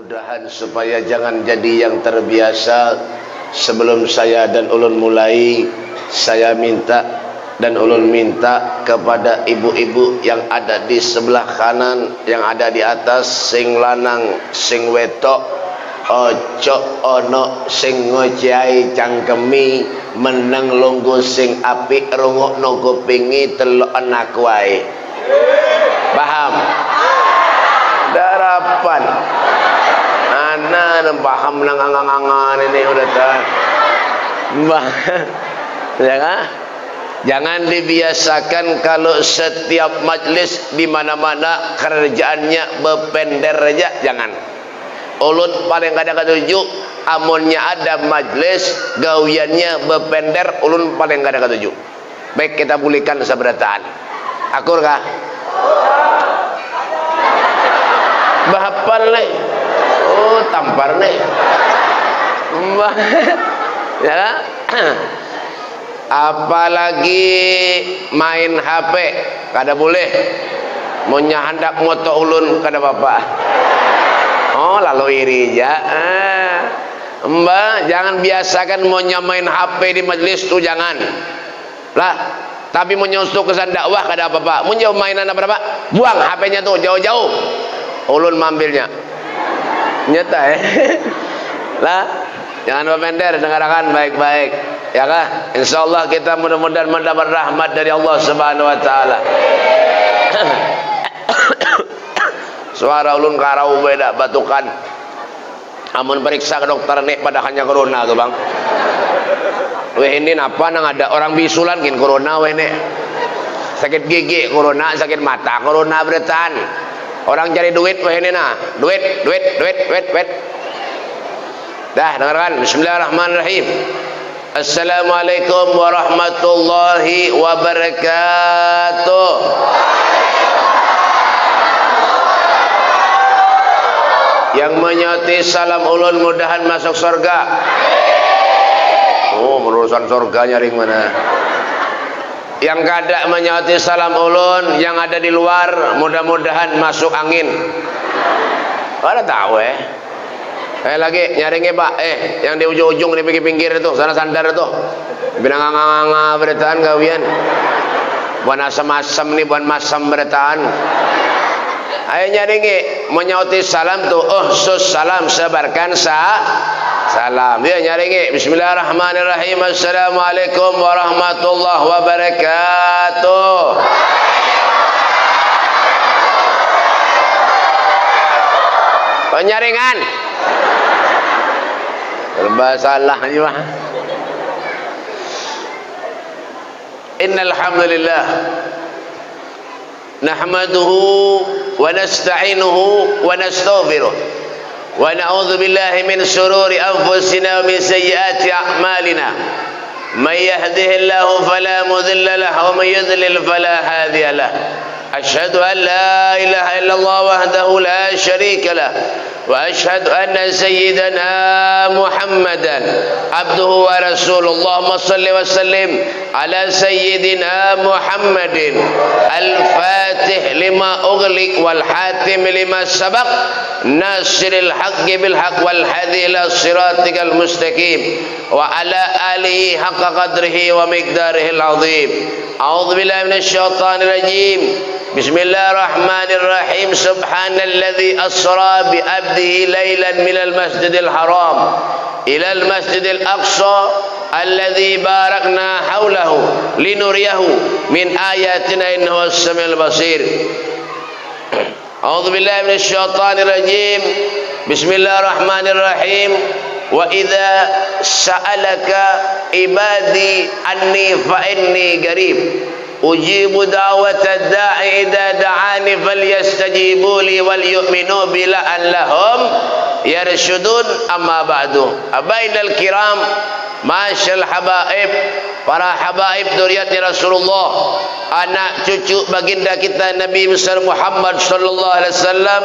mudah-mudahan supaya jangan jadi yang terbiasa. Sebelum saya dan ulun mulai, saya minta dan ulun minta kepada ibu-ibu yang ada di sebelah kanan, yang ada di atas, sing lanang sing wetok, ojo ono sing ngocai cangkemi, meneng lungguh sing apik, rungokno kupingi telok anak wae. Paham? Darapan anak paham nang angan-angan ini udah tak. Ya kan? Jangan dibiasakan kalau setiap majlis di mana-mana kerjaannya bepender aja, jangan. Ulun paling kadang ketujuh, amunnya ada majlis gawiannya bepender, ulun paling kadang ketujuh. Baik, kita pulihkan seberataan. Akur kah? Bahapal nih. Oh, tampar nih. Ya. Apalagi main HP kada boleh. Munya hendak moto ulun kada bapak. Oh, lalu iri aja. Mbak, jangan biasakan munya main HP di majlis tu, jangan. Lah, tapi menyusul kesan dakwah kada apa-apa. Munya mainan apa berapa? Buang HP-nya tuh jauh-jauh. Ulun mambilnya. Nyata Lah, jangan berpender, dengarkan baik-baik. Ya kah? Insyaallah kita mudah-mudahan mendapat rahmat dari Allah Subhanahu wa taala. Suara ulun karau beda batukan. Amun periksa ke dokter nek pada hanya corona tuh, Bang. Weh ini apa nang ada orang bisulan kin corona weh nek. Sakit gigi corona, sakit mata corona beretan. Orang cari duit weh ini nah. Duit. Dah, dengarkan. Bismillahirrahmanirrahim. Assalamualaikum warahmatullahi wabarakatuh. Yang menyoti salam ulun mudahan masuk surga. Oh, urusan surga nyaring mana? Yang kada menyoti salam ulun, yang ada di luar mudah-mudahan masuk angin. Ada tahu lagi nyaringnya Pak, yang di ujung-ujung di pinggir-pinggir itu, sana sandar itu. Binang-nganga beritaan gawian. Buan asam-asam nih, buan masam beritaan. Ayo nyaringi menyauti salam tuh. Sus salam, sebarkan salam. Dia nyaringi. Bismillahirrahmanirrahim. Assalamualaikum warahmatullahi wabarakatuh. Penyaringan. Serba salah juga. Innal hamdalillah nahmaduhu wa nasta'inuhu wa nastaghfiruh wa na'udzu billahi min shururi anfusina wa min sayyiati a'malina. May yahdihillahu fala mudilla lahu wa may yudlil fala hadiya lahu. Asyhadu an la ilaha illallah wahdahu la syarika lahu وأشهد أن سيدنا محمدا عبده ورسوله. اللهم صل وسلم على سيدنا محمد الفاتح لما أغلق والحاتم لما سبق ناصر الحق بالحق والهادي إلى صراطك المستقيم وعلى آله حق قدره ومقداره العظيم. أعوذ بالله من الشيطان الرجيم. بسم الله الرحمن الرحيم. سبحان الذي أسرى بعبده ليلا من المسجد الحرام إلى المسجد الأقصى الذي باركنا حوله لنريه من آياتنا إنه هو السميع البصير. أعوذ بالله من الشيطان الرجيم. بسم الله الرحمن الرحيم. وإذا سألك عبادي عني فإني قريب أجيب دعوة الداعي إذا دعاني فليستجيبوا لي وليؤمنوا بي لعلهم يرشدون. أما بعد أبائنا الكرام masyal habaib, para habaib dzurriyyati Rasulullah, anak cucu baginda kita Nabi besar Muhammad sallallahu alaihi wasallam.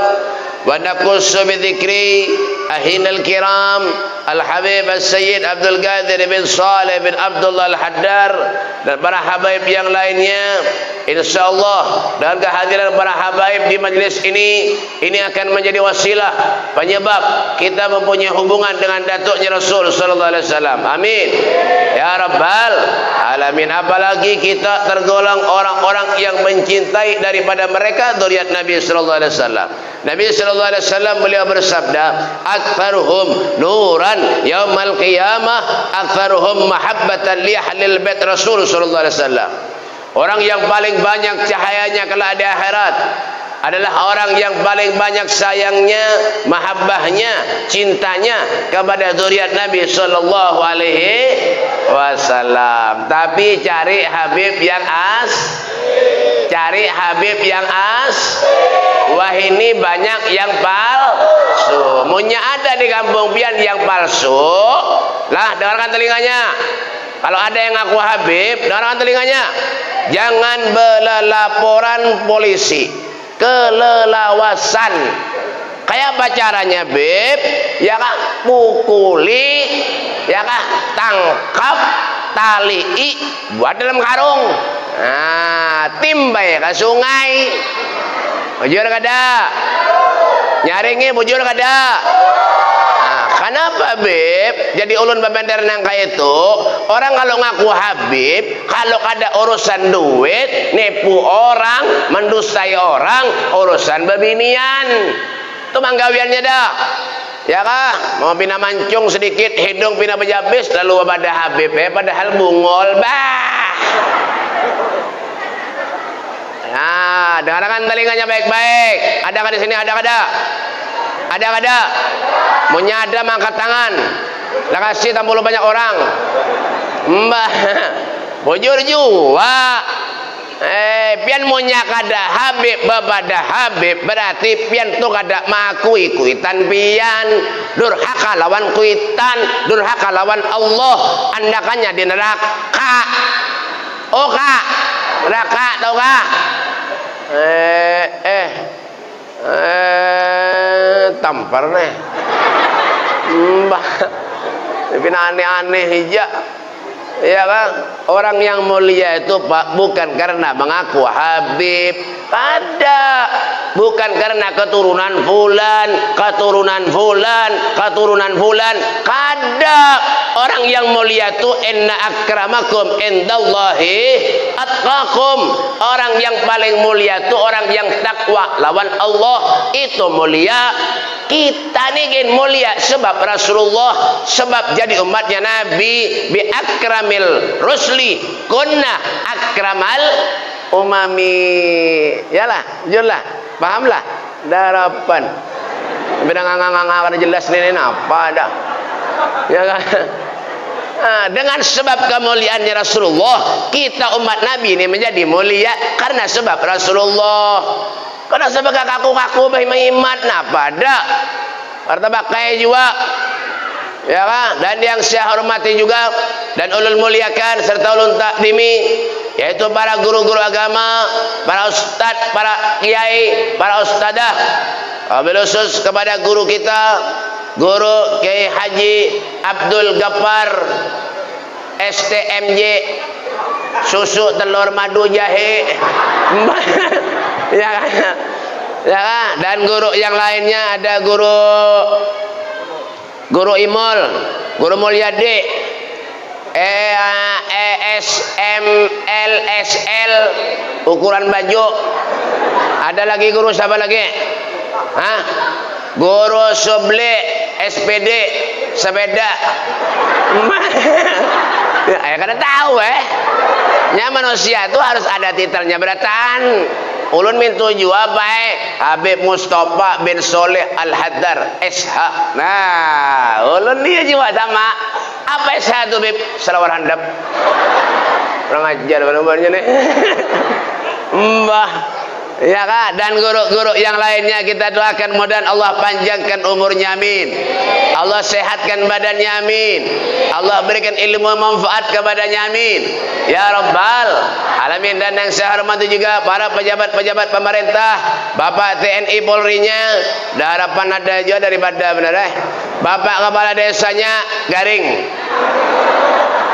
Wa naqussu bi dzikri ahinal kiram Al-Habib Al-Sayyid Abdul Qadir bin Saleh bin Abdullah Al-Haddar dan para habaib yang lainnya. insyaallah dengan kehadiran para habaib di majlis ini akan menjadi wasilah penyebab kita mempunyai hubungan dengan datuknya Rasul sallallahu alaihi wasallam. Amin ya rabbal alamin. Apalagi kita tergolong orang-orang yang mencintai daripada mereka zuriat Nabi sallallahu alaihi wasallam. Nabi sallallahu alaihi wasallam beliau bersabda, "Aktsaruhum nuran yaumal qiyamah, aktsaruhum mahabbatan li ahlil bait Rasul sallallahu alaihi wasallam." Orang yang paling banyak cahayanya kelak di akhirat adalah orang yang paling banyak sayangnya, mahabbahnya, cintanya kepada zuriat Nabi sallallahu alaihi wasallam. Tapi cari habib yang wah ini banyak yang palsu. Munya ada di kampung pian yang palsu. Lah, dengarkan telinganya. Kalau ada yang ngaku habib, dengarkan telinganya. Jangan berlaporan polisi kelelawasan. Kayak apa caranya, Beb? Ya kah pukuli, ya kah tangkap, talii, buat dalam karung. Nah, timbai ke sungai. Bujur kada? Nyaringi bujur kada? Kenapa, Beb? Jadi ulun babender nang kayak itu, orang kalau ngaku habib, kalau ada urusan duit, nipu orang, mendustai orang, urusan babinian. Itu manggawiannya dah. Ya kah? Mau pina mancung sedikit, hidung pina bejabis, lalu pada habib, padahal bungol, bah. Nah, dengarkan telinganya baik-baik. Ada di sini? Ada kada? Ada kada? Punya ada mangkat tangan. Lah kasih tampul banyak orang. Mbah. Bujur jua. Pian munya kada habib babada habib berarti pian tu kada makui kuitan pian durhaka lawan kuitan durhaka lawan Allah andakannya di neraka. Oh kak, neraka tau kak? Tampar nih. Mbah. Tapi aneh-aneh hija. Ya kan? Orang yang mulia itu Pak bukan karena mengaku habib, ada. Bukan karena keturunan fulan, kada. Orang yang mulia itu inna akramakum indallahi atqakum. Orang yang paling mulia itu orang yang takwa lawan Allah, itu mulia. Kita nih mulia sebab Rasulullah, sebab jadi umatnya Nabi. Bi akramil rusli kunna akramal umami. Yalah, jujurlah, pahamlah darapan. Beda ngang jelas ini apa ada. Ya kan? Nah, dengan sebab kemuliaannya Rasulullah, kita umat Nabi ini menjadi mulia karena sebab Rasulullah. Karena sebab kaku-kaku mengimat napa ada. Martabak kayak juga. Ya kan? Dan yang saya hormati juga dan ulun muliakan serta ulun takdimi, yaitu para guru-guru agama, para ustadz, para kiai, para ustadzah. Wabil khusus kepada guru kita, Guru Kiai Haji Abdul Ghaffar STMJ, susu telur madu jahe. Ya kan? Ya kan? Dan guru yang lainnya ada Guru Imol, Guru Mulyadi, ESM LSL ukuran baju. Ada lagi guru siapa lagi? Hah? Guru Suble SPD sepeda. Ya kada tahu nya manusia itu harus ada titelnya beratan. Ulun mintu jua baik Habib Mustafa bin Soleh Al-Haddar SH. Nah, ulun dia jua sama. Apa SH itu, Bib? Selawar handap. Kurang ajar benar-benarnya nih. Mbah. Ya kan? Dan guru-guru yang lainnya kita doakan mudah Allah panjangkan umurnya, amin. Allah sehatkan badannya, amin. Allah berikan ilmu manfaat kepadanya, amin. Ya Rabbal alamin. Dan yang saya hormati juga para pejabat-pejabat pemerintah, Bapak TNI Polri-nya, harapan ada juga daripada benar Bapak kepala desanya Garing.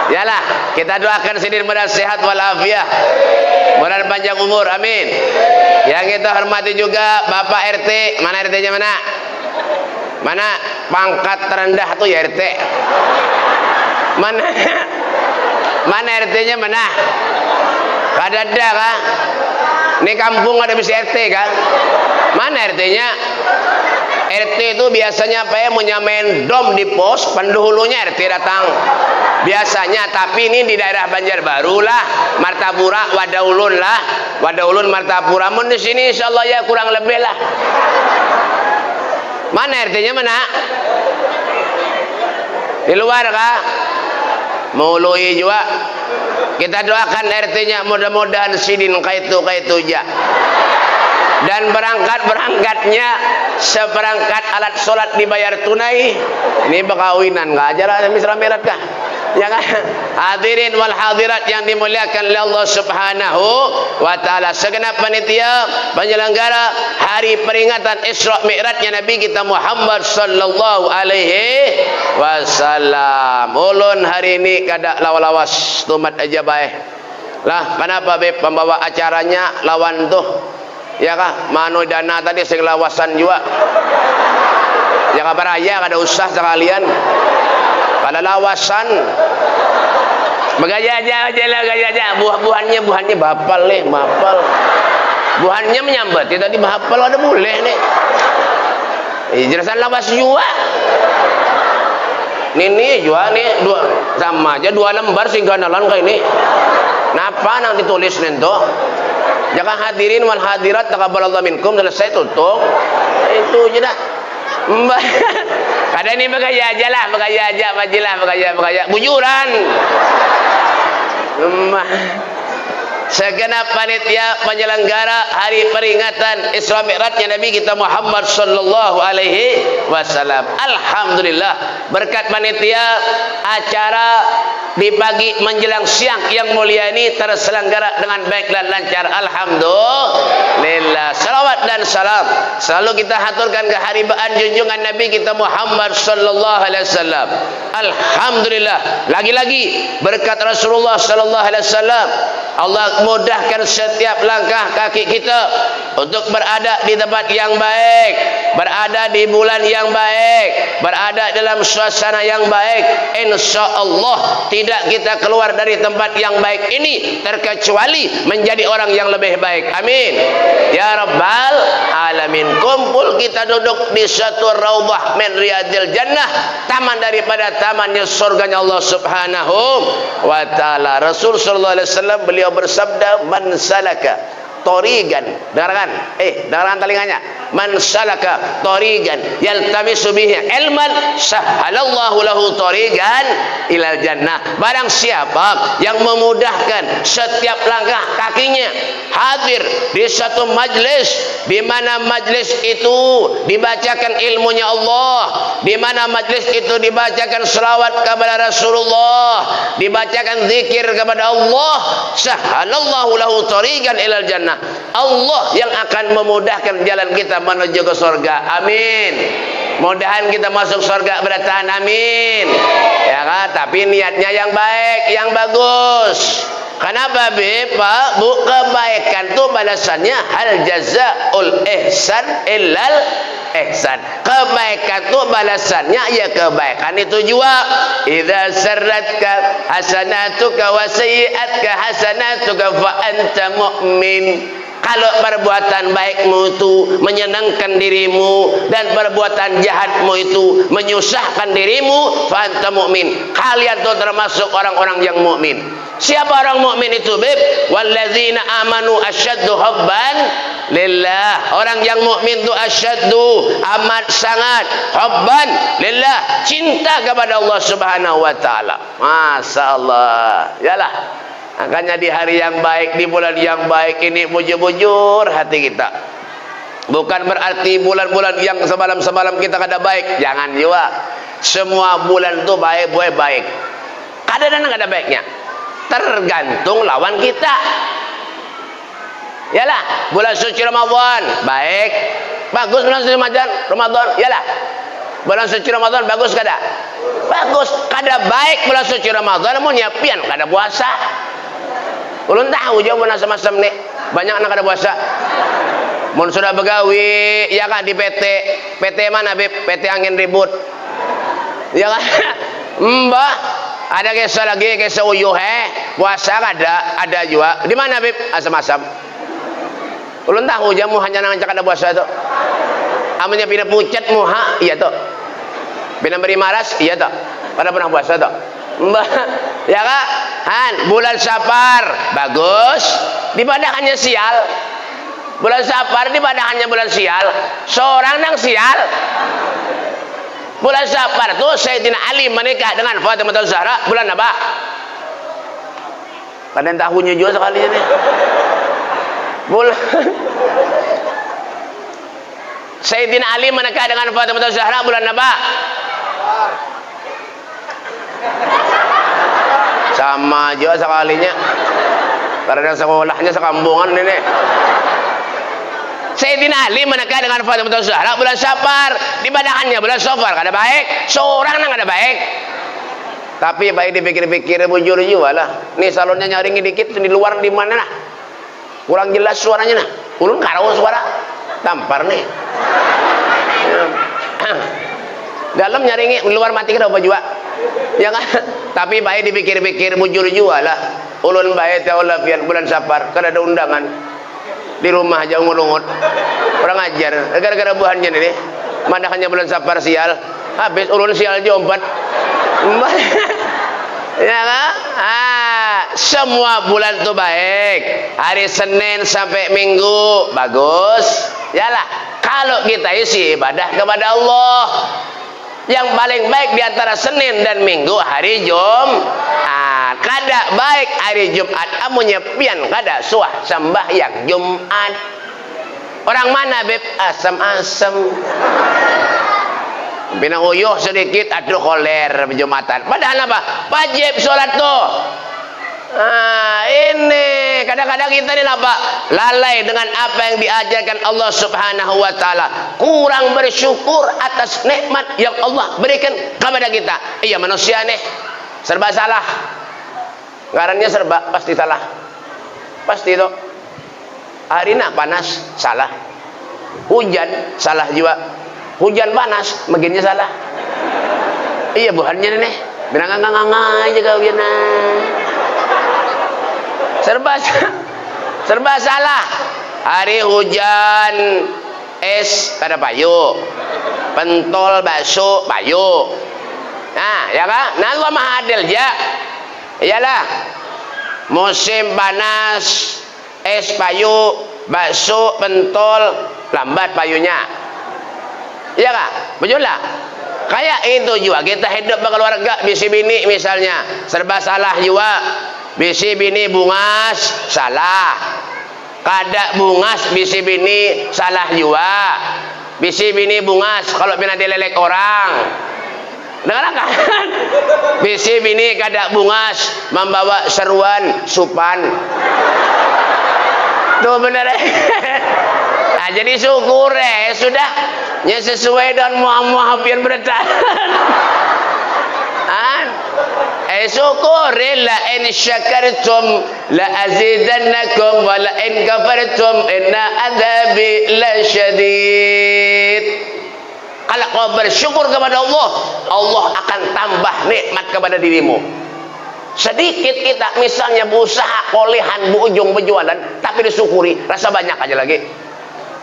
Yalah, kita doakan Sidin mudah sehat walafiat, mudah panjang umur, amin. Yang kita hormati juga Bapak RT. Mana RT-nya mana? Mana pangkat terendah tuh ya RT? Mana? Mana RT-nya mana? Kada ada kah? Ini kampung ada bisa RT kah? Mana RT-nya? RT itu biasanya apa ya, menyamain dom di pos, pendahulunya RT datang biasanya. Tapi ini di daerah Banjarbaru lah, Martapura, Wadaulun lah, Wadaulun, Martapura. Mun di sini insyaallah ya kurang lebih lah. Mana RT-nya mana? Di luar kah? Meului juga. Kita doakan RT-nya mudah-mudahan Sidin kaitu ja. Dan berangkat-berangkatnya seperangkat alat sholat dibayar tunai. Ini bekawinan kah? Ajaran misra merat kah? Ya kan? Hadirin wal hadirat yang dimuliakan oleh Allah Subhanahu wa taala. Segenap panitia penyelenggara hari peringatan Isra Mi'rajnya Nabi kita Muhammad sallallahu alaihi wasallam. Ulun hari ini kada lawas tumat aja bae. Lah, kenapa be pembawa acaranya lawan tuh? Ya kah? Manu dana tadi sing lawasan juga. Ya kabar raya kada usah sekalian. Pada lawasan. Begaya aja lah, gaya aja. Buahnya bapal leh, bapal. Buahnya menyambat. Ya, tadi bapal ada boleh nih. Jelasan lawas juga. Ini juga nih dua sama aja 2 lembar singganalan kayak ini. Napa nang ditulis nento? Jangan hadirin wal hadirat taqabbalallahu minkum, selesai tutup. Itu aja dah. Kada ini begaya aja lah, begaya aja, majilah, begaya, bujuran. Segenap panitia penyelenggara hari peringatan Isra Mi'rajnya Nabi kita Muhammad sallallahu alaihi wasallam. Alhamdulillah berkat panitia acara di pagi menjelang siang yang mulia ini terselenggara dengan baik dan lancar. Alhamdulillah. Salawat dan salam selalu kita haturkan keharibaan junjungan Nabi kita Muhammad sallallahu alaihi wasallam. Alhamdulillah. Lagi-lagi berkat Rasulullah sallallahu alaihi wasallam Allah mudahkan setiap langkah kaki kita untuk berada di tempat yang baik, berada di bulan yang baik, berada dalam suasana yang baik. InsyaAllah tidak kita keluar dari tempat yang baik ini terkecuali menjadi orang yang lebih baik. Amin ya rabbal alamin. Kumpul kita duduk di satu raudhah min riyadil jannah, taman daripada tamannya surganya Allah Subhanahu wa taala. Rasul sallallahu alaihi wasallam beliau bersabda, man salaka tariqan, dengarkan dengarkan telinganya, man salaka tariqan yaltamisu bihi ilman sahhalallahu lahu tariqan ilal jannah. Barang siapa yang memudahkan setiap langkah kakinya hadir di satu majlis, di mana majlis itu dibacakan ilmunya Allah, di mana majlis itu dibacakan selawat kepada Rasulullah, dibacakan zikir kepada Allah, sahhalallahu lahu tariqan ilal jannah. Allah yang akan memudahkan jalan kita menuju ke surga. Amin. Mudahan kita masuk surga bertahan. Amin. Ya kan? Tapi niatnya yang baik, yang bagus. Kenapa Pak? Bu, kebaikan itu balasannya hal jazaul ihsan illal ihsan. Kebaikan itu balasannya ya kebaikan itu juga. Idza sarratka hasanatuka wa sayyi'atka hasanatuka fa anta mu'min. Kalau perbuatan baikmu itu menyenangkan dirimu dan perbuatan jahatmu itu menyusahkan dirimu, fa anta mu'min. Kalian itu termasuk orang-orang yang mukmin. Siapa orang mukmin itu, Beb? Walladzina amanu asyaddu hubban lillah. Orang yang mukmin itu asyaddu, amat sangat, hubban lillah, cinta kepada Allah Subhanahu wa taala. Masyaallah. Yalah. Makanya di hari yang baik, di bulan yang baik ini bujur-bujur hati kita. Bukan berarti bulan-bulan yang semalam-semalam kita kada baik. Jangan juga. Semua bulan itu baik. Kada dan kada baiknya. Tergantung lawan kita. Yalah, bulan suci Ramadan baik. Bagus bulan suci Ramadan. Yalah. Bulan suci Ramadan bagus kada? Bagus, kada baik bulan suci Ramadan mau nyiapin kada puasa. Ulun tahu jawaban macam-macam nih. Banyak anak kada puasa. Mun sudah begawi ya kan di PT. PT mana, Beb? PT Angin Ribut. Ya kan? Mbah, ada kisah lagi, kisah uyuh puasa ada juga. Di mana, Beb? Asam-asam. Ulun tahu jamu hanya nang kada puasa tu. Amanya pindah pucat muha, iya tu. Pindah beri maras, iya tu. Pada pernah puasa tu. Mbah, ya kan? Han, bulan Safar bagus. Dibadakannya sial. Bulan Safar dibadakannya bulan sial. Seorang nang sial. Bulan Safar tuh Sayyidina Ali menikah dengan Fatimah Zahra bulan apa? Kalian tahunya juga sekali ini. Bulan Sayyidina Ali menikah dengan Fatimah Zahra bulan apa? Sama aja sekalinya. Karena sekolahnya sekampungan ini. Sayyidina Ali menikah dengan Fatimah Zahra bulan Safar, dibadakannya bulan Safar, kada baik. Seorang nang kada baik. Tapi baik dipikir-pikir bujur juga lah. Nih salonnya nyaring dikit di luar di mana nah? Kurang jelas suaranya nah. Ulun karo suara. Tampar nih. Dalam nyaringi luar mati kada apa juga. Ya kan? Tapi baik dipikir-pikir bujur juga lah. Ulun baik taula bulan Safar, kada ada undangan. Di rumah aja ngurungut orang ajar gara-gara buahannya ini madahannya bulan Safar sial habis ulun sial jombat ya kan? Semua bulan tuh baik, hari Senin sampai Minggu bagus yalah. Kalau kita isi ibadah kepada Allah, yang paling baik di antara Senin dan Minggu hari Jumat. Kada baik hari Jumat amunnya pian kada suah sembahyang Jumat. Orang mana, Beb? Asam-asam. Bina uyuh sedikit aduh koler Jumatan. Padahal apa? Wajib sholat tuh. Ini kadang-kadang kita ini apa? Lalai dengan apa yang diajarkan Allah Subhanahu wa taala. Kurang bersyukur atas nikmat yang Allah berikan kepada kita. Iya manusia nih serba salah. Ngarannya serba pasti salah. Pasti itu. Hari nak panas salah. Hujan salah juga. Hujan panas makinnya salah. Iya buhannya nih. Benang-nganga aja kau gina. Serba salah. Hari hujan es kada payu. Pentol bakso payu. Nah, ya kan? Nah, Allah Maha Adil ya. Iyalah. Musim panas es payu, bakso, pentol lambat payunya. Iya kah? Betul lah. Kayak itu juga kita hidup berkeluarga bisi bini misalnya serba salah juga. Bisi bini bungas salah. Kada bungas bisi bini salah juga. Bisi bini bungas kalau pernah dilelek orang. Dengar kan? Bisi bini kada bungas membawa seruan supan. Tuh bener. Nah, jadi syukur sudah nya sesuai dan muah-muah pian bertahan. Syukur la in syakartum la azidannakum wa la in kafartum inna adzabi lasyadid. Kalau kau bersyukur kepada Allah, Allah akan tambah nikmat kepada dirimu. Sedikit kita misalnya berusaha kolehan ujung berjualan tapi disyukuri, rasa banyak aja lagi.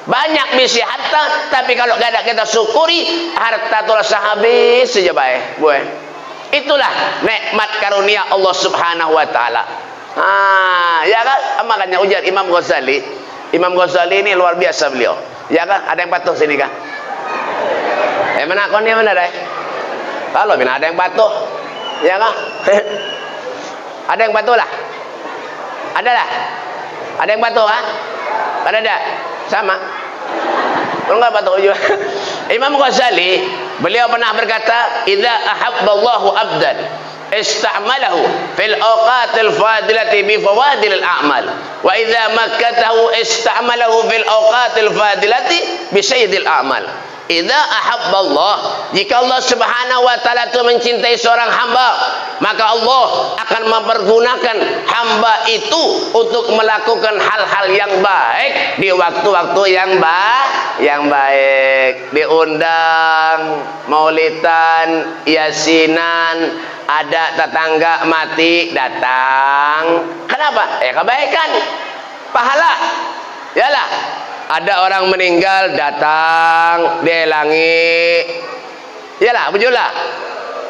Banyak misi harta tapi kalau gak ada kita syukuri, harta itu rasa habis saja baik, boy. Itulah nikmat karunia Allah Subhanahu wa taala. Ya kan? Makanya ujar Imam Ghazali. Imam Ghazali ini luar biasa beliau. Ya kan? Ada yang patuh sini kah? Mana kon dia mana deh? Kalau bina ada yang patuh. Ya kan? Ada yang patuh lah. Ada lah. Ada yang patuh ah? Ada. Sama. Kalau enggak patuh juga. Imam Ghazali beliau pernah berkata, "Idza ahabballahu 'abdan ista'malahu fil awqatil fadilati bi fawadilil a'mal wa idza makkatahu ista'malahu fil awqatil fadilati bi sayyidil a'mal." Idza ahabballah, jika Allah Subhanahu wa taala itu mencintai seorang hamba, maka Allah akan mempergunakan hamba itu untuk melakukan hal-hal yang baik di waktu-waktu yang baik. Diundang maulidan, yasinan, ada tetangga mati datang. Kenapa? Kebaikan, pahala. Yalah. Ada orang meninggal datang, dielangi. Iyalah, bejulah.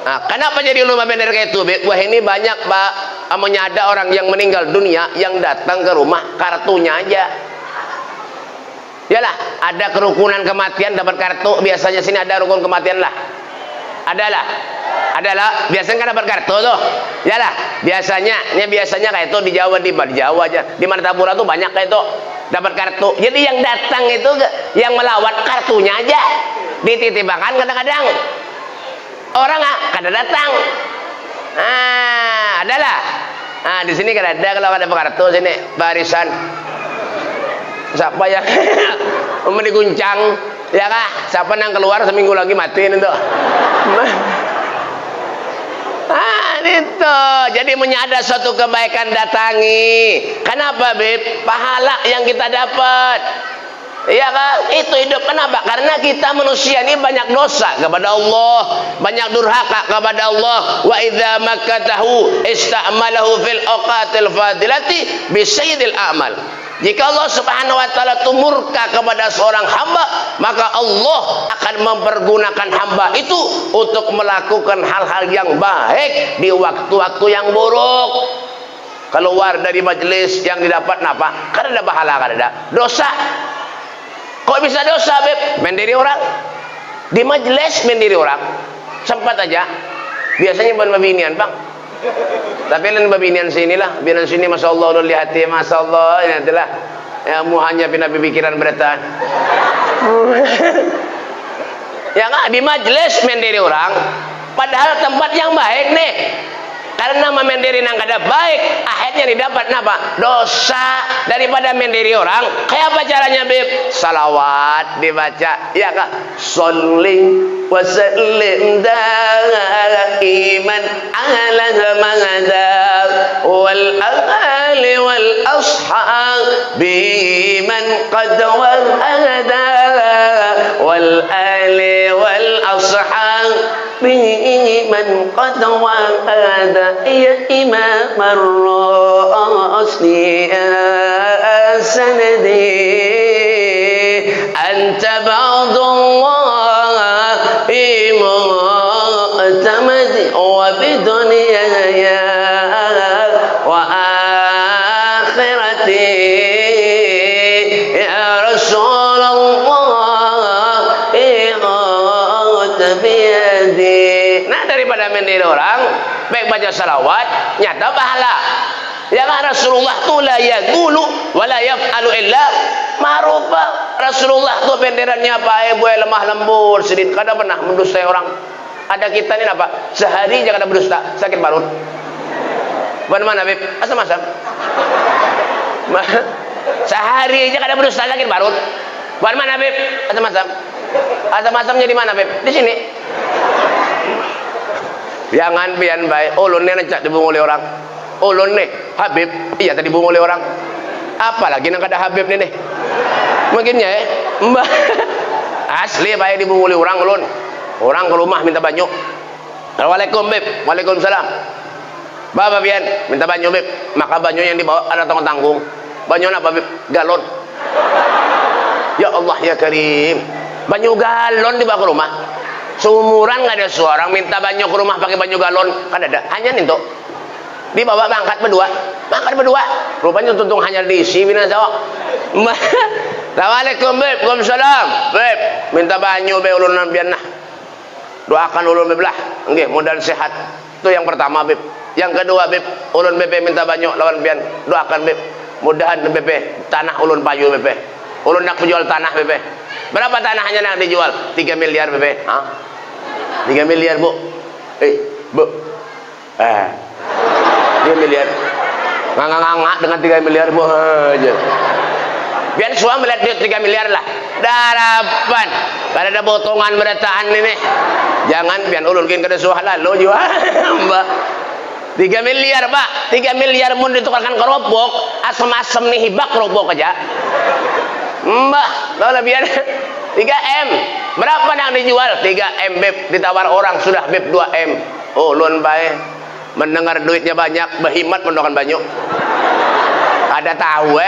Nah, kenapa jadi lumba bener kayak itu? Wah, ini banyak, Pak. Amanya ada orang yang meninggal dunia yang datang ke rumah kartunya aja. Iyalah, ada kerukunan kematian dapat kartu. Biasanya sini ada rukun kematian lah. Adalah biasanya kan dapat kartu tuh. Iyalah, biasanya kayak itu di Jawa, di Jawa aja. Di Martapura tuh banyak kayak itu. Dapat kartu. Jadi yang datang itu yang melawat kartunya aja dititipkan. Kadang-kadang orang kadang datang. Adalah. Di sini kan ada, kalau ada kartu sini barisan. Siapa yang diguncang? Ya kah? Siapa yang keluar seminggu lagi matiin itu? Itu jadi menyadar suatu kebaikan datangi. Kenapa, Beb? Pahala yang kita dapat. Iya kan? Itu hidup. Kenapa? Karena kita manusia ini banyak dosa kepada Allah, banyak durhaka kepada Allah. Wa idza makatahu ista'malahu fil awqatil fadilati bi sayyidil a'mal. Jika Allah Subhanahu wa taala itu murka kepada seorang hamba, maka Allah akan mempergunakan hamba itu untuk melakukan hal-hal yang baik di waktu-waktu yang buruk. Keluar dari majelis yang didapat apa? Kan ada pahala, kan ada dosa. Kok bisa dosa, Beb? Mendiri orang. Di majelis mendiri orang. Sempat aja. Biasanya bukan babinian, Bang. Tapi lain babinian sinilah, biaran sini masya Allah ulun lihati, masya Allah, ini adalah ya muhanya pindah pikiran beratan. Ya nggak, di majelis mendiri orang, padahal tempat yang baik nih. Karena memendiri nang kada baik, akhirnya didapat apa? Dosa. Daripada mendiri orang, kayak apa caranya, Beb? Salawat dibaca, ya kak? Sholli wa sallim daiman ala hamada wal ali wal ashabi man qad wahada wal ali wal ashabi man qad wahada ya imam ar-rasli sanadi anta ba'dullah mu'tamadi wa bidunyaya wa akhirati ya Rasulullah biyadi. Nah, daripada mendiri orang, baik baca salawat, nyata pahala. Ya kan Rasulullah tu la yaqulu wa la yaf'alu illa ma'rufa. Rasulullah tu penderannya apa? Buaya lemah lembut, sedikit kada pernah mendustai orang. Ada kita ni apa? Sehari aja kada berdusta, sakit parut. Bagaimana, Beb? Asam-asam. Sehari aja kada berdusta, sakit parut. Bagaimana, Beb? Asam-asam. Asam-asamnya di mana, Beb? Di sini. Jangan pian baik. Ulun ni necak dibungul oleh orang. Ulun nih, Habib, iya tadi bungul oleh orang. Apalagi nang kada Habib nih. Mungkinnya Mbah. Asli baik dibungul oleh orang ulun. Orang ke rumah minta banyu. Assalamualaikum, Beb. Waalaikumsalam. Bapak pian minta banyu, Beb. Maka banyu yang dibawa ada tanggung-tanggung. Banyu apa, Beb? Galon. Ya Allah ya Karim. Banyu galon dibawa ke rumah. Seumuran nggak ada seorang minta banyu ke rumah pakai banyu galon, kan ada. Hanya nih tuh. Dibawa mangkat berdua. Rupanya tuntung hanya diisi bina sawak. Assalamualaikum, Beb. Waalaikumsalam. Beb, minta banyu be ulun bian nah. Doakan ulun Beb lah. Nggih, modal sehat. Itu yang pertama, Beb. Yang kedua, Beb, ulun Beb minta banyu lawan bian. Doakan, Beb. Mudahan Beb tanah ulun payu, Beb. Ulun nak menjual tanah, Beb. Berapa tanahnya nak dijual? 3 miliar, Beb. Hah? 3 miliar, Bu. Bu. 3 miliar. Nganga-nganga dengan 3 miliar, Bu aja. Biar suam melihat duit 3 miliar lah. Darapan. Kada ada potongan berataan ini. Jangan biar ulunkin kada suah lalu juga. Mbak. 3 miliar, Pak. 3 miliar mun ditukarkan kerupuk, asem-asem nih hibak kerupuk aja. Mbak, tahu lah biar 3M. Berapa yang dijual? 3M, Beb. Ditawar orang sudah Beb 2M. Ulun bae. Mendengar duitnya banyak, berhimat mendoakan banyak. Ada tahu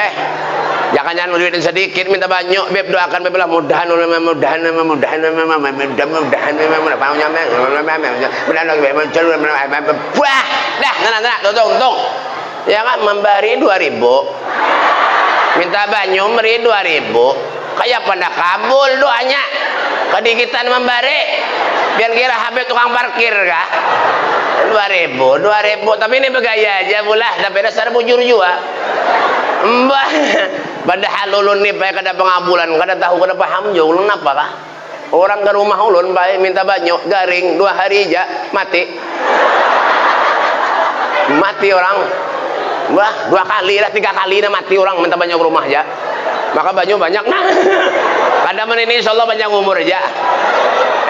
jangan duitin sedikit minta banyak. Beb doakan Beb lah mudahan wah dah nah tunggu ya kan memberi 2.000 minta banyak memberi 2.000 kayak pada kabul doanya kedikitan memberi biar kira Habib tukang parkir kah 2.000 tapi ini bergaya aja bulah tapi dasar bujur juga mbah padahal ulun nih pakai kada pengabulan kada tahu kada paham juga ulun apa kah orang ke rumah ulun baik minta banyak garing 2 hari aja mati orang mbah 2 kali lah 3 kali dah mati orang minta banyak rumah aja maka banyak nah kada ini insyaallah banyak umur aja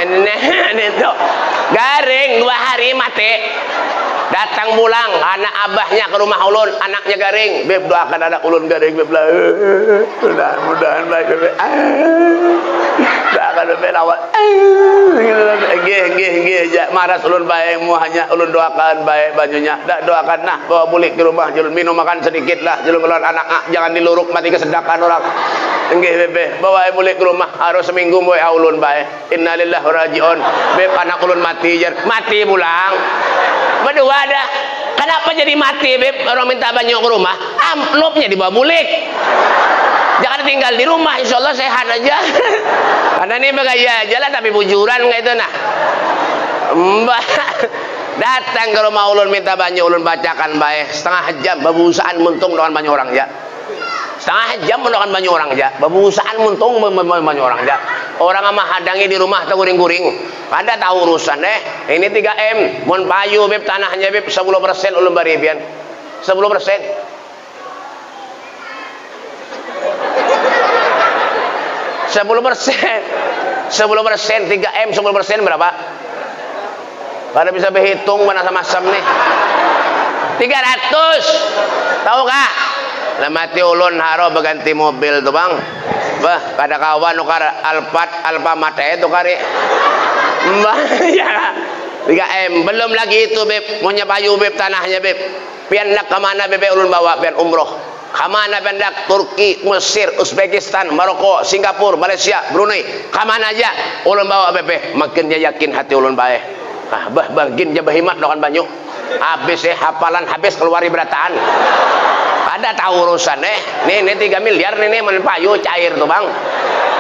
ini tuh garing 2 hari mati datang pulang anak abahnya ke rumah ulun anaknya garing Beb doakan anak ulun garing Beb lah mudah-mudahan baik Beb doakan Beb lawat gih maras ulun baik muahnya ulun doakan baik bajunya dak doakan nah bawa bulik ke rumah julun minum makan sedikit lah julun keluar anak jangan diluruk mati kesedakan orang nggih Beb bawa bulik ke rumah harus seminggu moe ulun baik innalillahi wa rajiun Beb anak ulun mati pulang berdua dah kenapa jadi mati Beb orang minta banyak ke rumah amplopnya dibawa bulik jangan tinggal di rumah insyaallah sehat aja karena ini bergaya aja lah tapi bujuran kayak itu nah mbak datang ke rumah ulun minta banyak ulun bacakan baik setengah jam babusaan muntung dengan banyak orang ya setengah jam mendoakan banyak orang aja babusaan muntung banyak orang aja orang sama hadangi di rumah tak guring-guring ada tahu urusan ini 3M mon payu Beb tanahnya Beb 10% ulun bari pian 10% 10% 3M 10% berapa pada bisa berhitung mana sama-sama nih 300 tahu kah lah mati ulun haro berganti mobil tuh bang bah kada kawan ukar Alfamart itu kari mbah ya 3M belum lagi itu Beb punya payu Beb tanahnya Beb pian nak kemana Beb ulun bawa pian umroh kemana pian nak Turki Mesir Uzbekistan Maroko Singapura Malaysia Brunei kemana aja ulun bawa Beb makin dia yakin hati ulun bae bah bagin dia berhimat dokan banyak habis hafalan habis keluari berataan ada tahu urusan nih 3 miliar nih payu cair tuh bang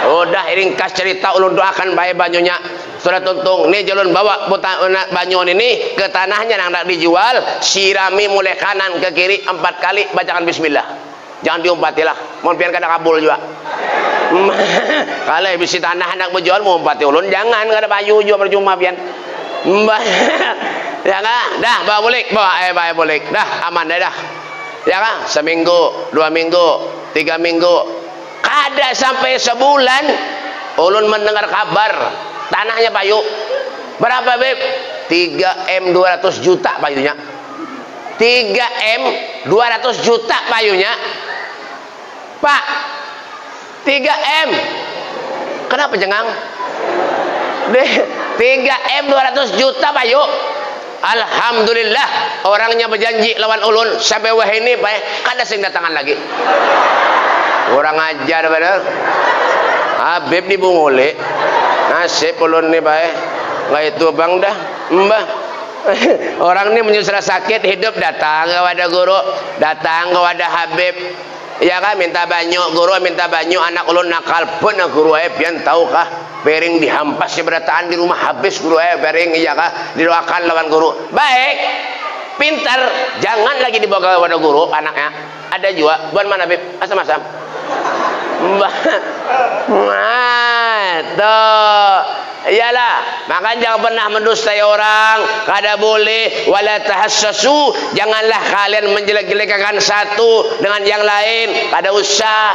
udah ringkas cerita ulun doakan baik banyunya sudah tuntung nih jalun bawa banyu ini ke tanahnya yang nak dijual sirami mulai kanan ke kiri 4 kali bacakan bismillah jangan diumpatilah mau biar kada kabul juga kalau bisi tanah anak berjual mau umpati ulun jangan kada payu juga percuma pian mbah ya dah bawa bulik bawa bulik dah aman dah ya kan seminggu 2 minggu 3 minggu kada sampai sebulan ulun mendengar kabar tanahnya payu berapa Beb 3M 200 juta payunya 3M 200 juta payunya Pak 3M kenapa jengang 3M 200 juta payu alhamdulillah orangnya berjanji lawan ulun sampai wah ini baik kada sing datangan lagi orang ajar bener Habib di Bungole nasib ulun nih baik nggak itu bang dah mbah orang ini menyusah sakit hidup datang ke wadah guru datang ke wadah Habib ya kan minta banyak guru minta banyak anak ulun nakal pun guru pian tahu kah piring dihampas berataan di rumah habis guru piring iya kah didoakan lawan guru baik pintar jangan lagi dibawa ke wadah guru anaknya ada juga buat mana Bib asam-asam tuh iyalah makanya jangan pernah mendustai orang kada boleh wala tahassasu janganlah kalian menjelek-jelekan satu dengan yang lain kada usah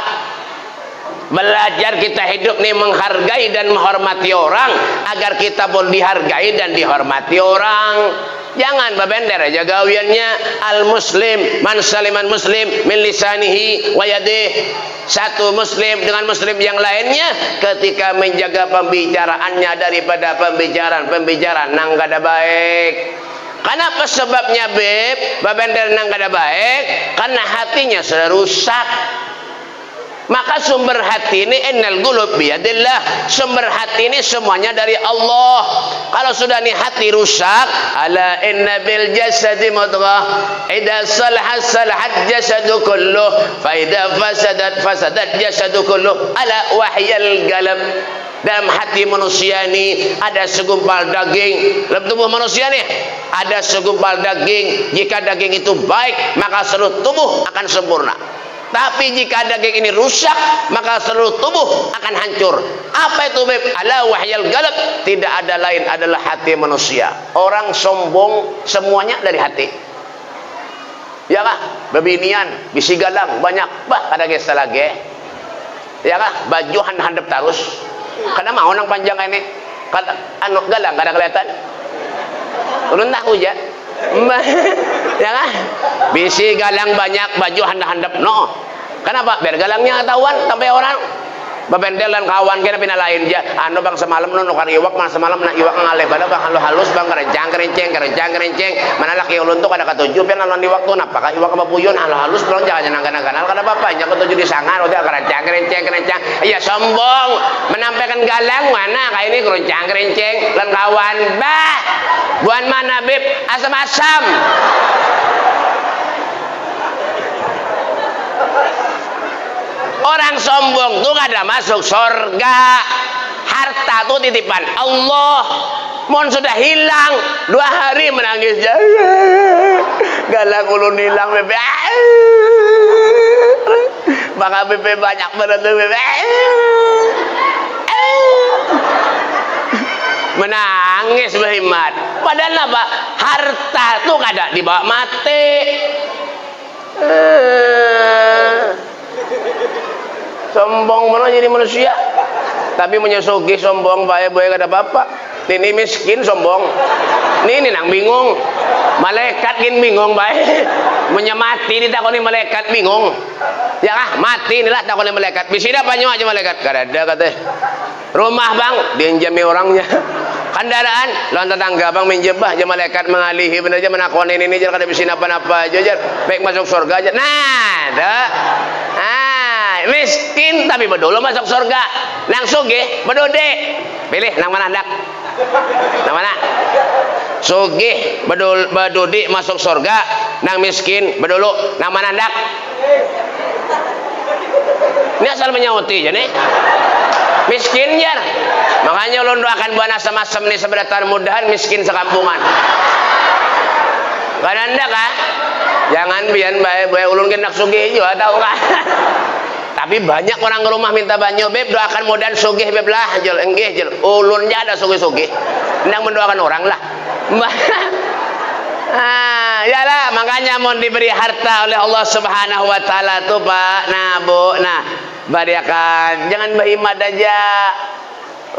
Belajar kita hidup nih menghargai dan menghormati orang agar kita pun dihargai dan dihormati orang. Jangan babender aja gawiannya al muslim man saliman muslim min lisanihi wa yadihi. Satu muslim dengan muslim yang lainnya ketika menjaga pembicaraannya daripada pembicaraan nang kada baik. Kenapa sebabnya beb babender nang kada baik? Karena hatinya sudah rusak. Maka sumber hati ini innal qulub biyadillah. Sumber hati ini semuanya dari Allah. Kalau sudah nih hati rusak, ala inna bil jasadi mudghah idza salahat salahat jasadu kulluh fa idza fasadat jasadu kulluh ala wahyal qalb. Dalam hati manusia ini ada segumpal daging. Dalam tubuh manusia nih ada segumpal daging. Jika daging itu baik, maka seluruh tubuh akan sempurna. Tapi jika daging ini rusak, maka seluruh tubuh akan hancur. Apa itu beb? Ala wahyal qalb. Tidak ada lain adalah hati manusia. Orang sombong semuanya dari hati. Ya kah? Bebinian, bisi galang banyak bah kada gesa lagi. Ya kah? Baju handap tarus. Kada mau nang panjang ini. Kada anu galang kada kelihatan. Ulun tahu ya. Ya kan? Bisi galang banyak, baju handap-handap no. Kenapa? Biar galangnya ketahuan sampai orang. Bebendelan kawan kena pina lain aja. Anu bang semalam nu nukar iwak, mang semalam nak iwak ngalih bala bang halus bang kerencang. Mana laki ulun tuh kada katujuh pian alon iwak tuh napakah iwak mabuyun halus belum jangan nanggan-nanggan kada apa-apa nya katujuh di sangar udah kerencang. Iya sombong menampilkan galang mana kayak ini kerencang lan kawan bah. Buan mana beb asam-asam. Orang sombong tuh kada masuk surga. Harta tuh titipan Allah. Mon sudah hilang 2 hari menangis. Galang ulun hilang bebe. Maka bebe banyak bener bebe. Menangis berhemat. Padahal apa? Harta tuh kada dibawa mati. Sombong mana jadi manusia. Tapi menyusugi sombong baik kada apa-apa. Ini miskin sombong. Ini nang bingung. Malaikat gin bingung baik. Menyemati ditakoni malaikat bingung. Ya kah? Mati inilah takoni malaikat. Bisida banyak aja malaikat. Kada ada kata. Rumah bang diinjami orangnya. Kendaraan lawan tetangga bang minjem bah aja malaikat mengalihi bener aja menakoni ini jar kada bisa napa-napa aja jar. Baik masuk surga aja. Nah, dah. Miskin tapi bedolo masuk surga. Nang sugih bedode. Pilih nang mana hendak? Nang mana? Sugih bedode masuk surga, nang miskin bedolo nang mana hendak? Ini asal menyauti ya nih. Miskin jar. Makanya ulun doakan buana asam-asam nih sebentar mudahan miskin sekampungan. Kan anda kah? Jangan bian bae ulun kendak sugih juga tahu kah? Tapi banyak orang ke rumah minta banyu, beb doakan mudahan sugih beb lah, jel enggih jel. Ulunnya ada sugih-sugih. Nang mendoakan orang lah. Ya lah, makanya mau diberi harta oleh Allah Subhanahu wa taala tuh Pak. Nah, Bu, nah, bariakan. Jangan berhimad aja.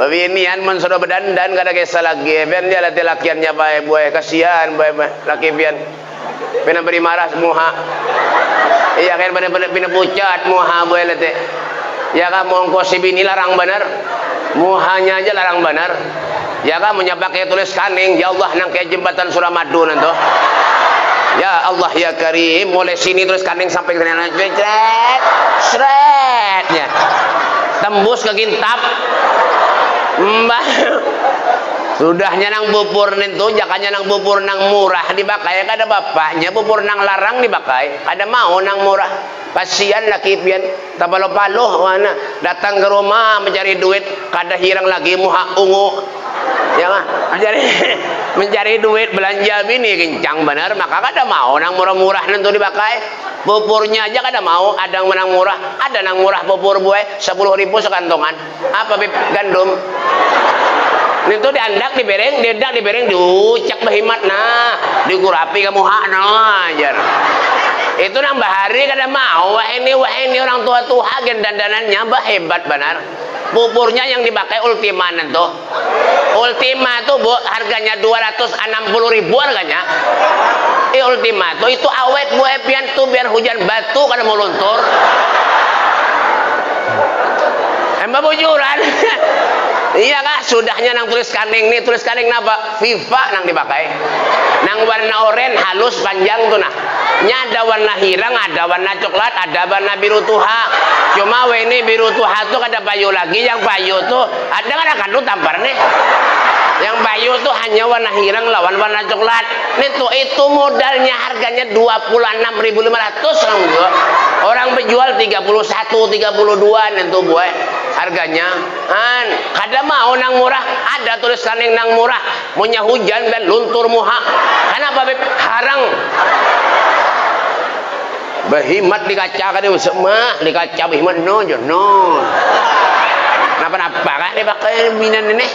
Binian mun sudah berdandan kada kisah lagi. Ben dia laki-lakiannya bae buai kasihan bae laki pian. Pina beri marah muha. Iya kan bener-bener pucat muha buai lete. Ya kan mongko si bini larang bener. Muhanya aja larang bener. Ya kan punya pakai tulis kaning ya Allah nang kayak jembatan Suramadu nanti. Ya Allah ya Karim mulai sini tulis kaning sampai ke sana sretnya tembus ke kintap mbah sudahnya nang bubur itu jakanya nang bubur nang murah dipakai kada bapaknya bubur nang larang dipakai kada mau nang murah kasihan laki pian tabalo-palo mana datang ke rumah mencari duit kada hirang lagi muha ungu ya mah mencari duit belanja bini kencang benar maka kada mau nang murah-murah nentu dipakai pupurnya aja kada mau ada yang menang murah ada nang murah pupur buai 10.000 sekantongan apa bib gandum itu diandak dibereng diucak behimat nah digurapi kamu hak nah ajar Itu nang bahari kada mau. Wah ini orang tua gen dandanannya bah hebat benar. Buburnya yang dipakai Ultima tuh. Ultima tuh Bu, harganya 260.000 harganya. Ultima tuh itu awet Bu Epian tuh biar hujan batu kada mau luntur. Mbak bujuran. Iya kak, sudahnya nang tulis kaning nih, tulis kaning napa? FIFA nang dipakai. Nang warna oranye halus panjang tuh nah. Nya ada warna hirang, ada warna coklat, ada warna biru tuha. Cuma ini biru tuha tuh kada payu lagi, yang payu tuh ada kan tuh tampar nih. Yang payu tuh hanya warna hirang lawan warna coklat. Nih tuh itu modalnya harganya 26.500 orang gua. Orang berjual 31, 32 nih tuh gue. Harganya kada mau nang murah, ada tulisan yang nang murah punya hujan dan luntur muha. Kenapa beb harang behimat dikaca kan semua dikaca behimat no. Napa kan dipakai binan ini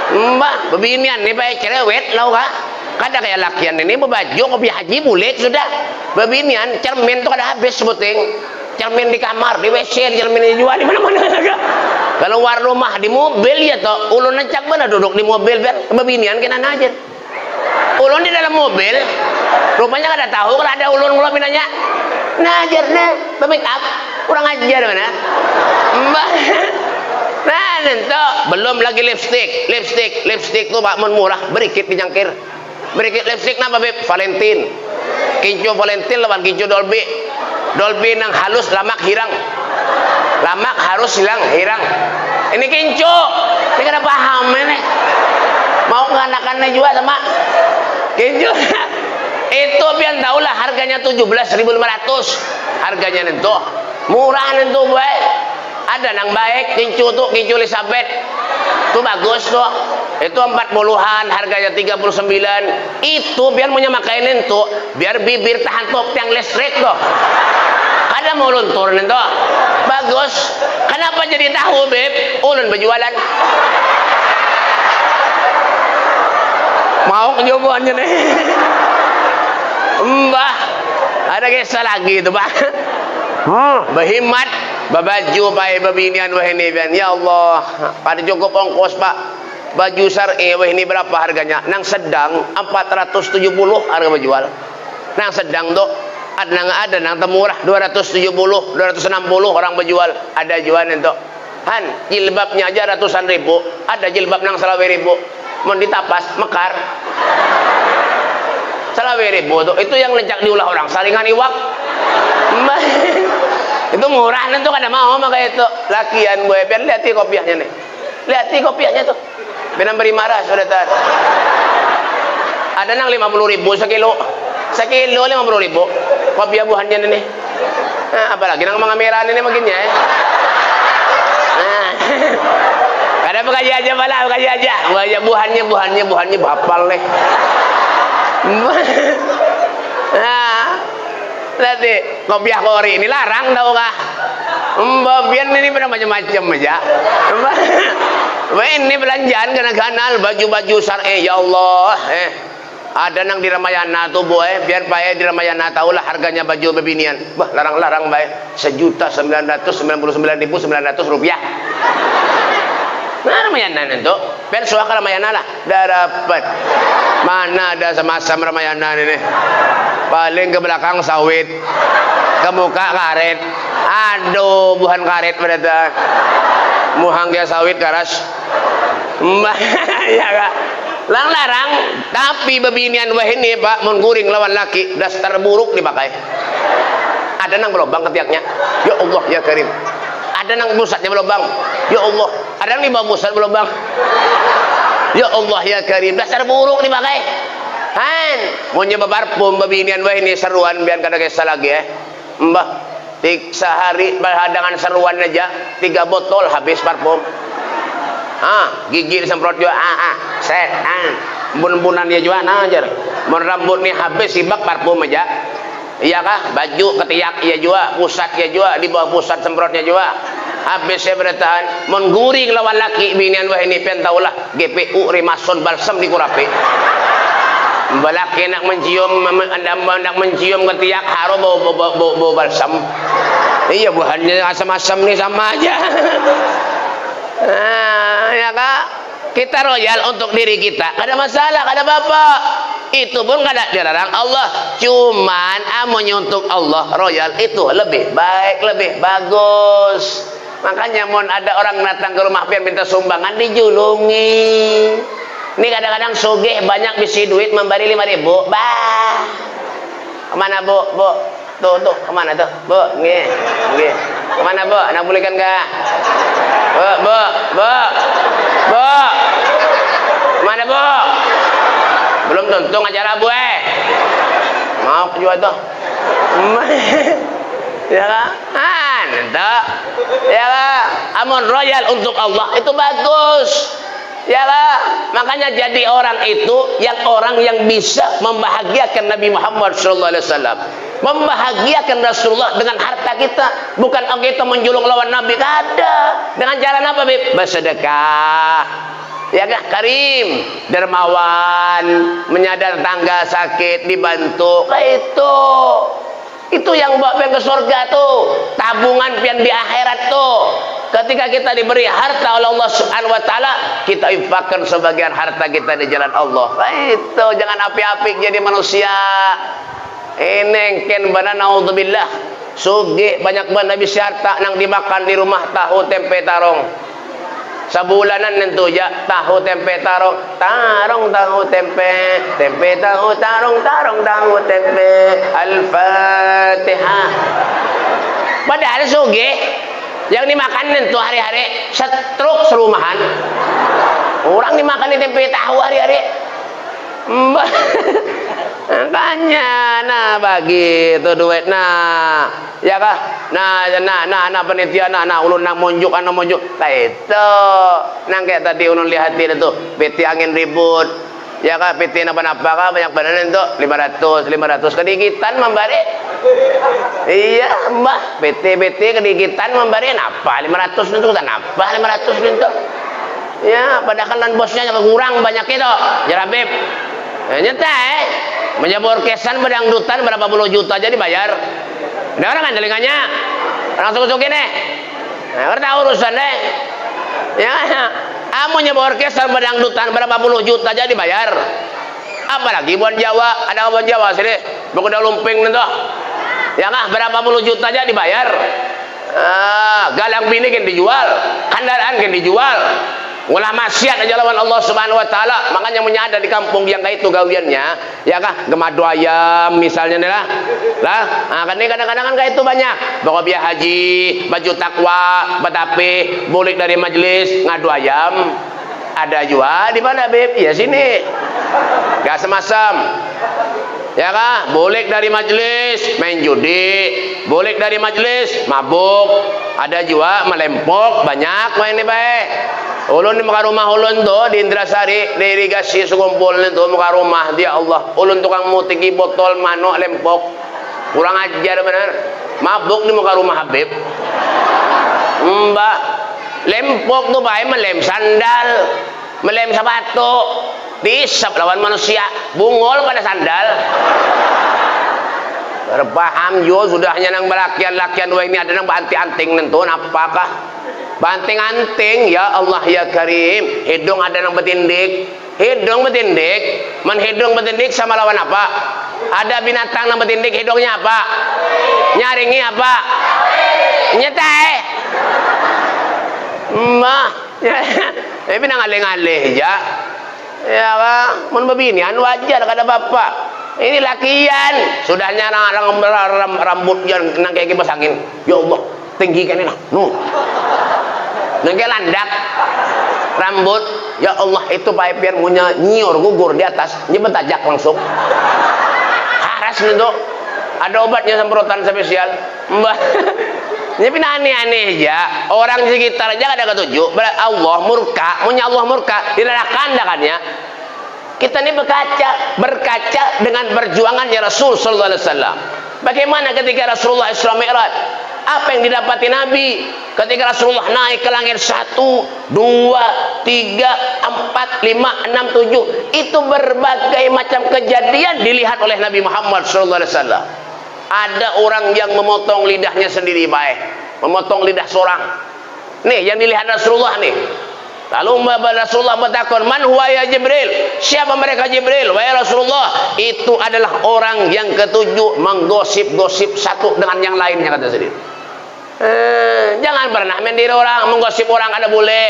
mbak bebinian nih pakai cerewet lau kak kada kayak lakian ini bebaju kopi haji bulik sudah bebinian cermin tuh kada habis sebuting cermin di kamar, di WC, cermin dijual di mana-mana. Kalau war rumah di mobil ya toh, ulun necak bener duduk di mobil biar bebinian kena najer. Ulun di dalam mobil, rupanya kada tahu kalau ada ulun mulai pinanya. Najer nih, make up, kurang ajar mana? Mbak. Nah, nento belum lagi lipstick tuh pak murah, berikit dinyangkir. Berikit lipstick napa beb? Valentine. Kincu Valentine lawan kincu Dolby nang halus lamak hirang. Lamak harus hirang. Ini kincu. Ini kada paham ini. Mau nganakannya juga sama kincu. Itu pian tahulah harganya 17.500. Harganya nento. Murah nento baik. Ada nang baik kincu tuh, kincu Elizabeth. Tuh bagus tuh. Itu 40-an, harganya 39. Itu biar punya makainin tuh, biar bibir tahan top yang listrik tuh. Kada mau luntur tuh. Bagus. Kenapa jadi tahu, Beb? Ulun berjualan. Mau jawabannya nih. Mbah, ada kisah lagi tuh, Pak. Behimat, babaju pakai babinian wah ini ben. Ya Allah, pada cukup ongkos, Pak. Baju syar'i wah ini berapa harganya? Nang sedang 470 harga jual. Nang sedang tuh ada nang temurah 270, 260 orang berjual. Ada jualan itu. Han, jilbabnya aja ratusan ribu. Ada jilbab nang 20.000. Mau ditapas mekar. 20.000 tuh. Itu yang lecak diulah orang saringan iwak. Itu murah nanti kada mau maka itu. Lakian gue biar lihat kopiahnya nih. Lihat kopiahnya tuh. Benar beri marah sudah tar. Ada nang 50.000 sekilo. Sekilo 50.000. Kopiah buahannya ini. Nah, apalagi nang mga merah ini makinnya ya. Nah. Kada begaji aja pala, begaji aja. Buahannya bapal nih. Nah. Nanti kopiah kori ini larang tau kah? Mbak Bian ini pernah macam-macam aja. Mbak ini belanjaan ganal baju-baju syar'i ya Allah. Ada nang di Ramayana tuh boy, biar baik di Ramayana tahulah harganya baju bebinian. Bah larang-larang baik 1.999.900 rupiah. Nah Ramayana itu, biar suaka Ramayana lah, dapat. Mana ada sama-sama Ramayana ini? Paling ke belakang sawit, ke muka karet. Aduh, bukan karet pada muhang dia sawit karas. Ya kak. Larang, tapi bebinian wah ini pak mengguring lawan laki, dasar buruk dipakai. Ada nang berlobang ketiaknya. Ya Allah ya Karim. Ada nang pusatnya berlobang. Ya Allah. Ada nang di bawah pusat berlobang. Ya Allah ya Karim. Dasar buruk dipakai. Han, mau nyoba parfum bebinian wah ini seruan biar kada kisah lagi ya. Mbah, sehari berhadangan seruan aja 3 botol habis parfum. Gigi disemprot juga, set, bun-bunan dia juga, najar. Mun rambut nih habis sibak parfum aja. Iya kah? Baju ketiak iya juga, pusat iya juga, di bawah pusat semprotnya juga. Habis saya bertahan, mun guring lawan laki binian wah ini pentaulah GPU Rimason balsam di Kurapi. Balaki nak mencium ketiak harum bau balsam. Iya, bahannya asam-asam nih sama aja. Nah, ya Kak, kita royal untuk diri kita, gak ada masalah, gak ada apa-apa. Itu pun gak ada dilarang Allah. Cuman amunnya untuk Allah royal itu lebih baik, lebih bagus. Makanya mau ada orang datang ke rumah pian minta sumbangan, dijulungi. Ini kadang-kadang sugih banyak bisi duit memberi 5.000. Bah, kemana bu? Tuh, kemana tuh? Bu, nggih. Kemana bu? Nak pulihkan kah? Bu. Kemana bu? Belum tuntung acara bu Mau juga tuh. Ya kan? Entah. Ya kan? Amun royal untuk Allah itu bagus. Ya lah, makanya jadi orang itu orang yang bisa membahagiakan Nabi Muhammad SAW, membahagiakan Rasulullah dengan harta kita, bukan kita menjulung lawan Nabi. Ada dengan jalan apa, Bib? Bersedekah, ya kan? Karim, dermawan, menyadar tangga sakit, dibantu, itu yang bawa pian ke surga tuh, tabungan pian di akhirat tuh. Ketika kita diberi harta oleh Allah Subhanahu wa taala, kita infakkan sebagian harta kita di jalan Allah. Itu jangan api-api jadi manusia. Ini ken bana naudzubillah. Sugih banyak banget habis harta nang dimakan di rumah tahu tempe tarong. Sabulanan nentu ya tahu tempe tarong tahu tempe tahu tarong tahu tempe. Al-Fatihah. Padahal sugih yang dimakan nentu hari-hari setruk serumahan. Orang dimakan di tempe tahu hari-hari. Makanya nah bagi itu duit ya kah? Nah penitia ulun nang monjuk itu nang kayak tadi ulun lihat itu peti angin ribut ya kah, peti napa-napa kah banyak badan itu 500 kedigitan membari. Iya mbah, peti kedigitan membari napa 500 itu napa 500 itu ya, padahal kan bosnya kurang banyak itu jarabib nyetai menyebor kesan bedangdutan berapa puluh juta aja dibayar. Ada orang kan telingannya orang suku-suku ini ngerti urusan deh ya. Kamu nyebor kesan bedangdutan berapa puluh juta aja dibayar, apalagi buat Jawa. Ada buat Jawa sini bukan lumping itu ya kah, berapa puluh juta aja dibayar. Galang bini kan dijual, kendaraan kan dijual, ulah maksiat aja lawan Allah Subhanahu wa taala. Makanya menyadar di kampung yang kayak itu gawiannya ya kah, gemadu ayam misalnya nih lah. Kan ini kadang-kadang kan kayak itu banyak bawa biaya haji, baju takwa, betapi bulik dari majelis ngadu ayam. Ada juga di mana, Beb? Ya sini. Gak semasam. Ya kah? Bulik dari majelis main judi, bulik dari majelis mabuk. Ada juga melempok, banyak main ini baik. Ulun di muka rumah ulun tuh di Indrasari, di irigasi sekumpul itu muka rumah dia Allah. Ulun tukang mutiki botol manok lempok. Kurang ajar bener. Mabuk di muka rumah Habib. Mbak, lempok tuh baik melem sandal, melem sepatu, diisap lawan manusia, bungol pada sandal. Berpaham jo sudahnya nang belakian-lakian wah ini ada nang banting-anting nentun apakah? Banting-anting ya Allah ya Karim, hidung ada nang betindik, hidung betindik, menhidung betindik sama lawan apa? Ada binatang nang betindik hidungnya apa? Nyaringi apa? Nyetai. Mah, tapi nang alih-alih ya. Ya kan, mun bebinian wajar kada bapak. Ini lakian, sudahnya rambut yang nang kayak kipas angin. Ya Allah, tinggikan ini lah. Nang kayak landak rambut, ya Allah itu pipe punya nyiur gugur di atas, nyebet tajak langsung. Haras itu. Ada obatnya semprotan spesial. Mbah. Tapi aneh-aneh aja. Orang di sekitar aja ada ketujuh. Allah murka, punya Allah murka, direlakan dakannya. Kita ini berkaca dengan perjuangannya Rasul sallallahu alaihi wasallam. Bagaimana ketika Rasulullah Isra Mi'raj? Apa yang didapati Nabi ketika Rasulullah naik ke langit 1, 2, 3, 4, 5, 6, 7. Itu berbagai macam kejadian dilihat oleh Nabi Muhammad SAW. Ada orang yang memotong lidahnya sendiri baik, memotong lidah seorang. Nih yang dilihat Rasulullah nih. Lalu Rasulullah bertakon, man huwa ya Jibril? Siapa mereka Jibril? Wahai Rasulullah, itu adalah orang yang ketujuh menggosip-gosip satu dengan yang lainnya, kata sendiri. Jangan pernah mendiri orang, menggosip orang ada boleh.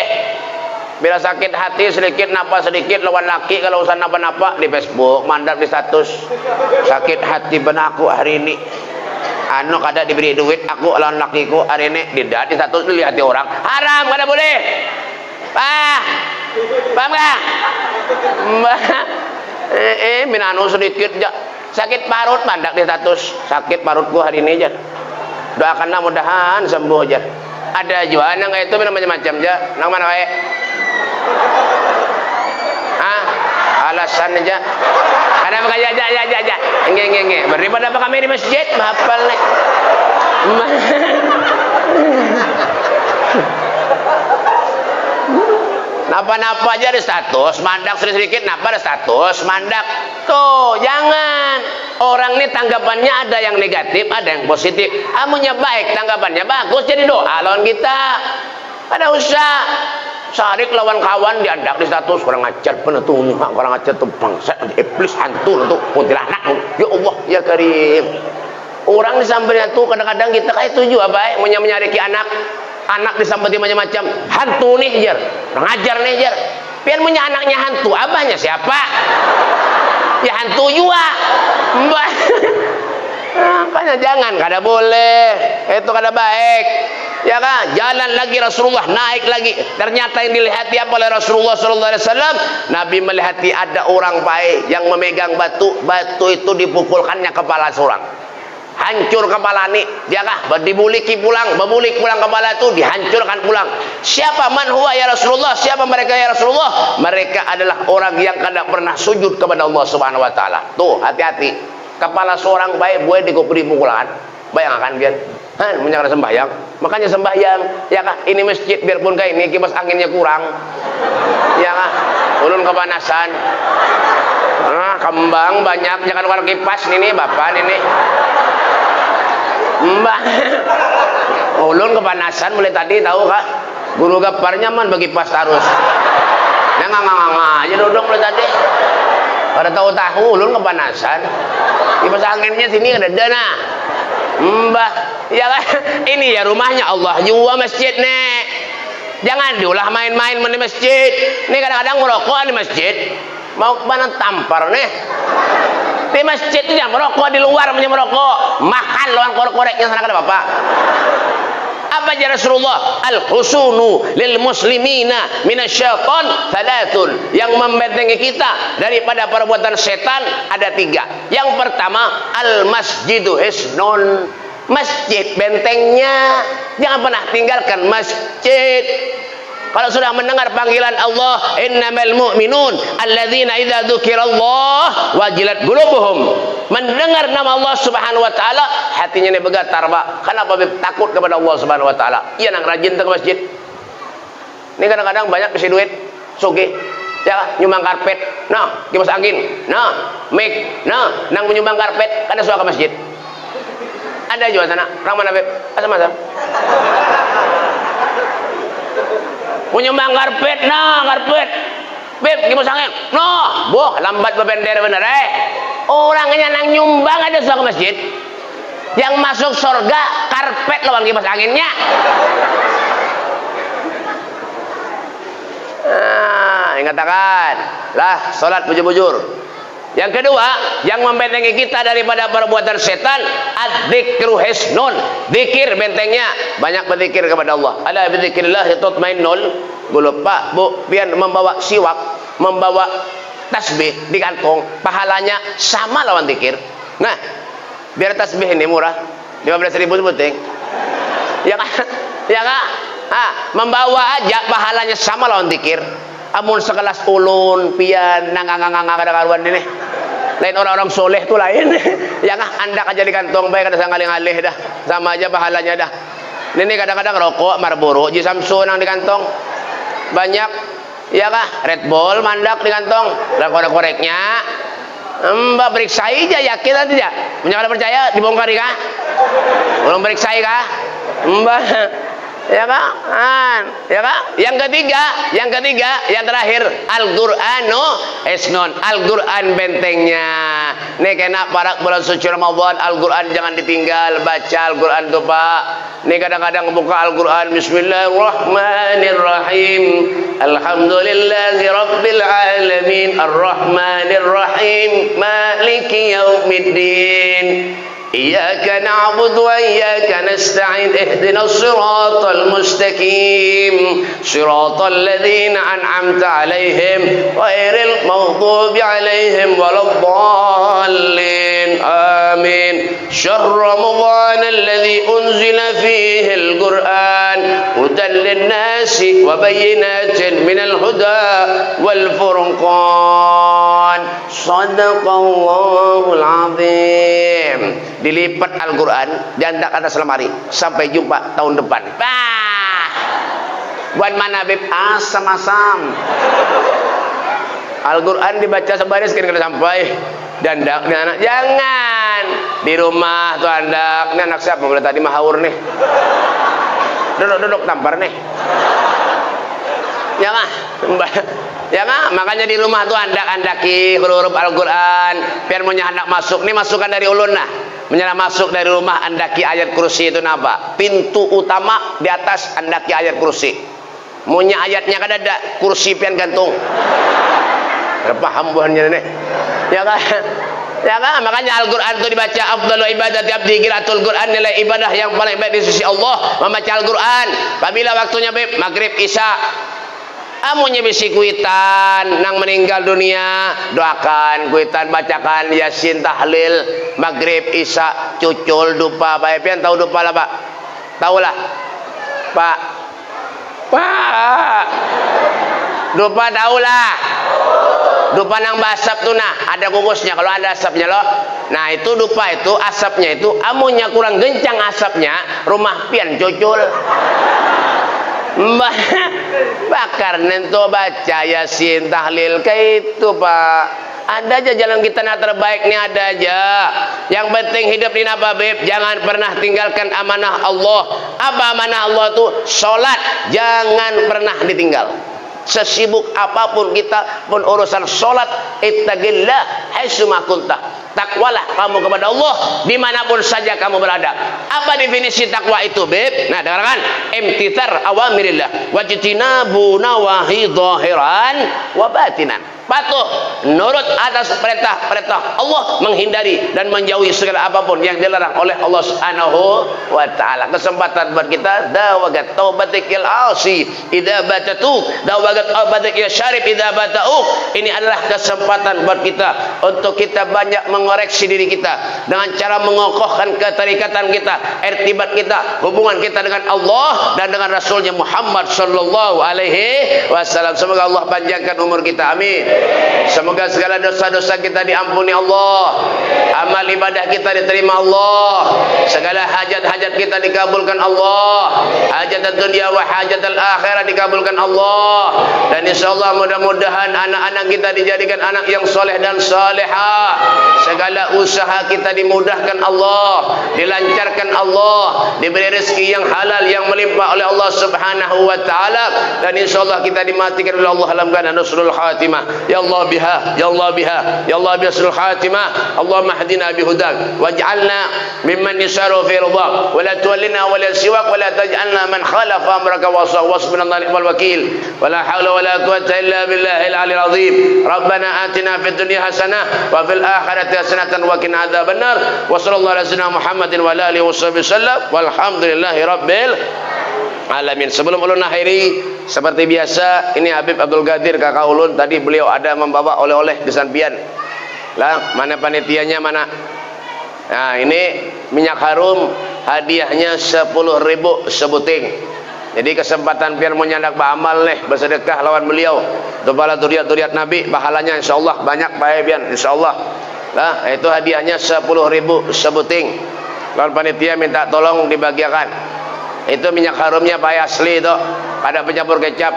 Bila sakit hati sedikit, napa sedikit lawan laki, kalau usah napa-napa di Facebook, mandap di status. Sakit hati benar aku hari ini. Anu kada diberi duit aku lawan lakiku hari ini, tidak di status lihat orang. Haram kada boleh. Paham gak? Minanu sedikit aja. Sakit parut mandak di status. Sakit parutku hari ini aja. Doakanlah mudahan sembuh aja. Ada juga nang itu minum macam-macam aja. Nang mana wae? Alasan aja. Ada apa aja. Nge. Daripada apa kami di masjid, mahapal nih. Napa-napa aja ada status, mandak sedikit napa ada status, mandak. Tuh, jangan. Orang ini tanggapannya ada yang negatif, ada yang positif. Amunya baik, tanggapannya bagus, jadi doa lawan kita. Ada usah. Sarik lawan kawan diandak di status, kurang ajar penetunya, kurang ajar tuh bangsa, iblis hantu untuk kuntilanak. Ya Allah, ya Karim. Orang disamperin itu kadang-kadang kita kayak tujuh apa ya, menyariki anak disambati macam-macam, hantu nih jar, ngajar nih jar. Pian punya anaknya hantu, abahnya siapa? Ya hantu juga. Mbak. Makanya jangan, kada boleh. Itu kada baik. Ya kan? Jalan lagi Rasulullah, naik lagi. Ternyata yang dilihati apa oleh Rasulullah SAW? Nabi melihati ada orang baik yang memegang batu. Batu itu dipukulkannya kepala seorang. Hancur kepala nih, dia kah dibuliki pulang, bebulik pulang kepala itu dihancurkan pulang. Siapa man huwa ya Rasulullah? Siapa mereka ya Rasulullah? Mereka adalah orang yang kada pernah sujud kepada Allah Subhanahu wa taala. Tuh, hati-hati. Kepala seorang baik boleh dikuburi pukulan. Bayangkan biar menyangka sembahyang. Makanya sembahyang, ya kah? Ini masjid biarpun kayak ini kipas anginnya kurang. Ya kah? Ulun kepanasan. Kembang banyak, jangan keluar kipas nih Bapak ini. Mbak, ulun kepanasan mulai tadi tahu kah? Guru gaparnya man bagi pas tarus. Dia nganga aja duduk mulai tadi. Pada tahu ulun kepanasan. Kipas anginnya sini ada dana. Mbak, ya kan? Ini ya rumahnya Allah juga masjid nih. Jangan diulah main-main di masjid. Ini kadang-kadang merokok di masjid. Mau kemana tampar nih? Di masjid itu jangan merokok, di luar punya merokok. Makan lawan korek-koreknya sana kada Bapak. Apa aja Rasulullah? Al-husunu lil muslimina minasyaiton salatun. Yang membentengi kita daripada perbuatan setan ada 3. Yang pertama, al-masjidu hisnun. Masjid bentengnya. Jangan pernah tinggalkan masjid. Kalau sudah mendengar panggilan Allah, innamal mu'minun alladzina idza dzukirallah wajilat qulubuhum. Mendengar nama Allah Subhanahu wa taala, hatinya ini bergetar, Pak. Kenapa takut kepada Allah Subhanahu wa taala? Iya nang rajin ke masjid. Ini kadang-kadang banyak kasih duit, sugih. Ya, nyumbang karpet. Nah, kipas angin. Nah, mic. Nah, nang menyumbang karpet, kada suka ke masjid. Ada juga sana. Orang mana, Beb? Asal-asal. Punya bang karpet, nah karpet. Beb, kipas angin. Noh, boh, lambat bebender bener Orangnya nang nyumbang ada suka ke masjid. Yang masuk surga karpet lawan kipas anginnya. Katakan lah, salat bujur-bujur. Yang kedua, yang membentengi kita daripada perbuatan setan, adzikru hisnun. Zikir bentengnya, banyak berzikir kepada Allah. Ala bizikrillah tatmainnul qulub. Pak, Bu, biar membawa siwak, membawa tasbih di kantong, pahalanya sama lawan zikir. Nah, biar tasbih ini murah, 15.000 sebuting. Ya kan? Ya kan? Membawa aja pahalanya sama lawan zikir. Amun sekelas ulun pian nanganganganga kada-karuan ini. Lain orang-orang soleh tuh lain. Ya kah, anda aja di kantong baik kada sangalih-alih dah. Sama aja pahalanya dah. Ini kadang-kadang rokok Marlboro, Ji Samsu nang di kantong. Banyak Iya kah? Red Bull mandak di kantong, dan korek-koreknya. Mbak periksa aja, yakin atau tidak? Menyala percaya dibongkar kah? Belum periksa kah? Mbak, ya kah? Ya kah? Yang ketiga, yang terakhir, Al-Qur'anu isnon, Al-Qur'an bentengnya. Nih kena para bulan suci Ramadan, Al-Qur'an jangan ditinggal, baca Al-Qur'an tuh Pak. Nih kadang-kadang buka Al-Qur'an, Bismillahirrahmanirrahim. Alhamdulillahi Rabbil Alamin, Ar-Rahmanir-Rahim, Maliki Yaumiddin. Iyyaka na'budu wa iyyaka nasta'in, ihdinas siratal mustaqim, siratal ladzina an'amta 'alaihim ghairil maghdubi 'alaihim waladdallin. Amin. Syahr Ramadan alladzi unzila fihi al-Qur'an hudan lin-nasi wa bayyinatin minal huda wal furqan. Shadaqallahul 'azim. Dilipat Al-Quran dan tak atas lemari sampai jumpa tahun depan. Bah, buat mana beb? Asam-asam. Al-Quran dibaca sebaris kan kada sampai. Dan anak jangan di rumah tuh andak. Ini anak siapa? Boleh tadi mahaur nih. Duduk tampar nih. Jangan. Ya kan? Makanya di rumah tuh andak-andaki huruf Al-Quran biar punya anak masuk. Ini masukan dari ulun nah. Menyala masuk dari rumah andaki ayat kursi itu napa? Pintu utama di atas andaki ayat kursi. Munya ayatnya kan ada kursi pian gantung. Paham buahnya nih. Ya kan? Ya kan? Makanya Al-Quran itu dibaca afdalu ibadati abdi qiraatul Quran, nilai ibadah yang paling baik di sisi Allah membaca Al-Quran. Apabila waktunya maghrib isya. Amunya bisi kuitan nang meninggal dunia, doakan kuitan, bacakan yasin, tahlil, maghrib, isya, cucul, dupa, baik pian tahu dupa lah Pak? Tahu lah Pak? Dupa tahu lah. Dupa nang basap tuh nah, ada kukusnya kalau ada asapnya loh. Nah itu dupa itu asapnya itu amunya kurang gencang asapnya, rumah pian cucul. Bakar nento baca yasin, tahlil kayak itu Pak. Ada aja jalan kita yang terbaik nih, ada aja. Yang penting hidup di napa beb, jangan pernah tinggalkan amanah Allah. Apa amanah Allah tuh? Sholat jangan pernah ditinggal. Sesibuk apapun kita pun urusan sholat, ittaqillah haitsuma kunta. Takwalah kamu kepada Allah dimanapun saja kamu berada. Apa definisi takwa itu beb? Nah dengarkan, imtithar awamirillah wajtinabu nawahi zahiran wa batinan. Patuh nurut atas perintah-perintah Allah, menghindari dan menjauhi segala apapun yang dilarang oleh Allah Subhanahu wa taala. Kesempatan buat kita dawagat taubatikil asi idza batatu, dawagat taubatikil syarif idza batau. Ini adalah kesempatan buat kita untuk kita banyak mengoreksi diri kita dengan cara mengokohkan keterikatan kita, irtibat kita, hubungan kita dengan Allah dan dengan Rasulnya Muhammad sallallahu alaihi wasallam. Semoga Allah panjangkan umur kita, amin. Semoga segala dosa-dosa kita diampuni Allah, amal ibadah kita diterima Allah, segala hajat-hajat kita dikabulkan Allah, hajat dunia wa hajat al-akhirah dikabulkan Allah. Dan insyaallah mudah-mudahan anak-anak kita dijadikan anak yang soleh dan salehah. Segala usaha kita dimudahkan Allah, dilancarkan Allah, diberi rezeki yang halal yang melimpah oleh Allah Subhanahu wa taala, dan insyaallah kita dimatikan oleh Allah dalam keadaan husnul khatimah. Ya Allah biha, ya Allah biha, ya Allah bi husnul khatimah. Allahumma hdina bihudak waj'alna mimman yasaru fi ridha wa la tuwallina wa la siwak wa la taj'alna man khalafa amraka wa wasbunallahu ni'mal wakil wa la hawla wa la quwwata illa billahil aliyil azim. Rabbana atina fid dunya hasanah wa fil akhirati hasanatan wa qina adzabannar. Wa sallallahu ala sayyidina Muhammadin wa ala alihi wasallam walhamdulillahi rabbil alamin. Sebelum ulun akhiri, seperti biasa, ini Habib Abdul Qadir kakak ulun, tadi beliau ada membawa oleh-oleh di sampian. Lah, mana panitianya mana? Nah, ini minyak harum, hadiahnya 10.000 sebuting. Jadi kesempatan biar menyandak beramal nih, bersedekah lawan beliau. Tubala duriat-duriat Nabi, pahalanya insyaallah banyak bae bian insyaallah. Lah, itu hadiahnya 10.000 sebuting. Lawan panitia minta tolong dibagikan. Itu minyak harumnya pakai asli itu, ada pencampur kecap.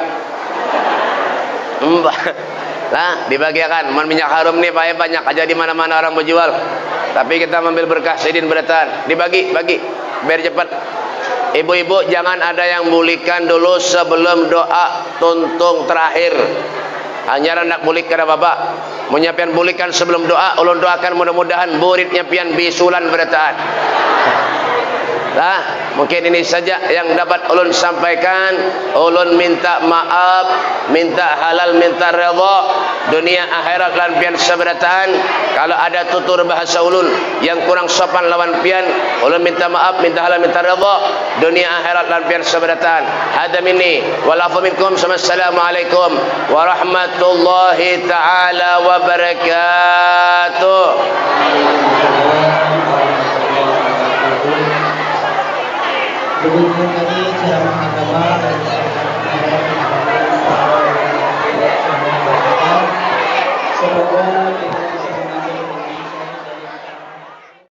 Nah, dibagikan. Minyak harum nih banyak aja di mana-mana orang menjual. Tapi kita mengambil berkah sidin beratan. Dibagi, biar cepat. Ibu-ibu jangan ada yang bulikan dulu sebelum doa tuntung terakhir. Hanya nak bulik kada bapak. Menyiapkan bulikan sebelum doa. Ulun doakan mudah-mudahan buritnya pian bisulan beratan. Nah, mungkin ini saja yang dapat ulun sampaikan. Ulun minta maaf, minta halal, minta redha dunia akhirat lan pian sabratan. Kalau ada tutur bahasa ulun yang kurang sopan lawan pian, ulun minta maaf, minta halal, minta redha dunia akhirat lan pian sabratan. Hada minni wal afu minkum. Assalamualaikum warahmatullahi taala wabarakatuh.